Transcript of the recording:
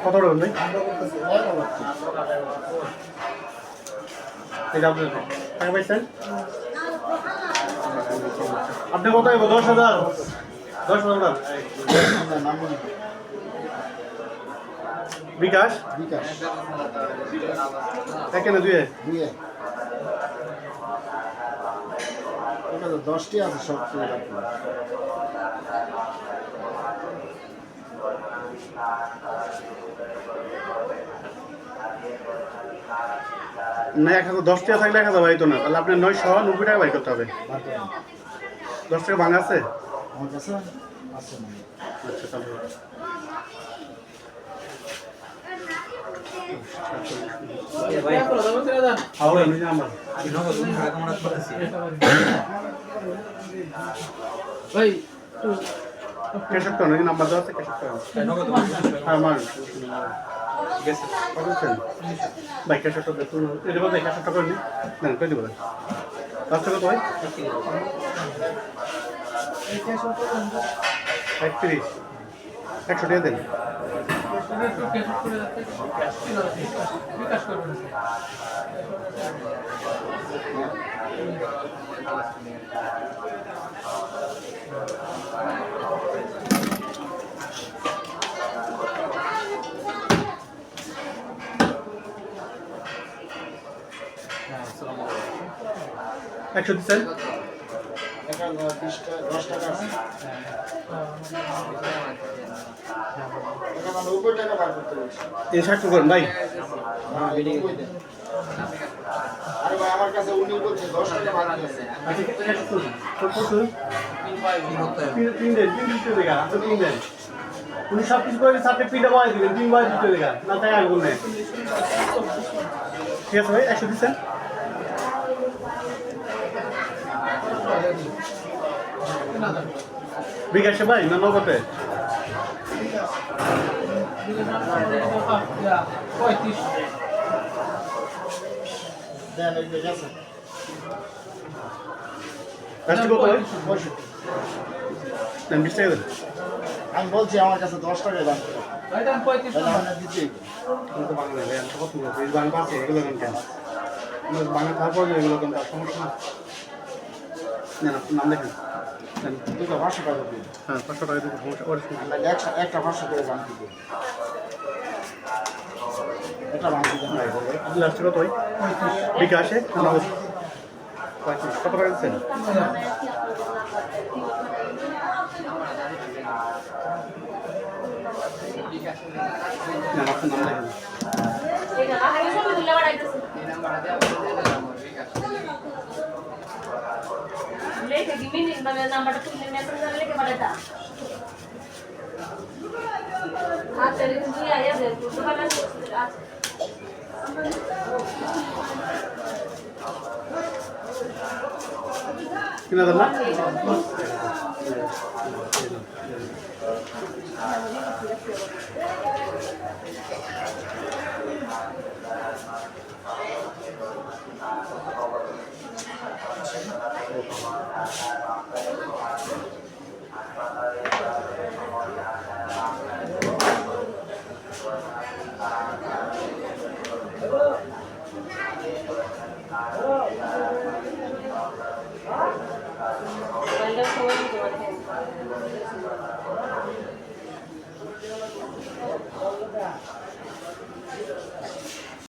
কত টাকা নেই টাকা পাইছেন আপনি কত 10,000 10,000 বিকাশ একে না দুয়ে 10টি আছে সব না 10 টাকা থাকলে 1000 বাড়িতো না তাহলে আপনার 990 টাকা বাড়ি করতে হবে 10 টাকা ভাঙা আছে আমার কাছে আছে না আচ্ছা তাহলে কেশব তো নাকি নাম্বার দেওয়া আছে কেশব হ্যাঁ আমার ভাই কেশব তো দেখুন এটা বলতে কেশব টাকা নি না কই দিব লাস্ট কত হয় 31 100 টাকা দেন একশো দিচ্ছেন 10 টাকা আছে টাকা বার করতে বলছি এই 60 করেন ভাই আরে ভাই আমার কাছে উনি বলছে 10 টাকা বাকি আছে উনি সব কিছু করে সাথে পিঠা বাড়ি দিবেন 3 বার দিতে দেখা না তাই আর বললেন ঠিক আছে ভাই 100 দিচ্ছেন বিকাশে ভাই না নগদে আমি বলছি আমার কাছে 10 টাকা দাম বাংলা তারপর এগুলো কিন্তু সমস্যা না নাম দেখেন 500 টাকা দিন হ্যাঁ 500 টাকা দিতে সমস্যা একটা 500 করে দাম দিতে এটা বাংলা দাম লাস্টে কত হয় বিকাশে কত টাকা দিচ্ছেন না আপনার নাম দেখেন নাম্বারটা তুলে মেসেজ লিখে পাঠাতা আচ্ছা রেখে দিয়ে আয়া দে তো ভালো আছে কিনা দাদা Well, that's the way you do it.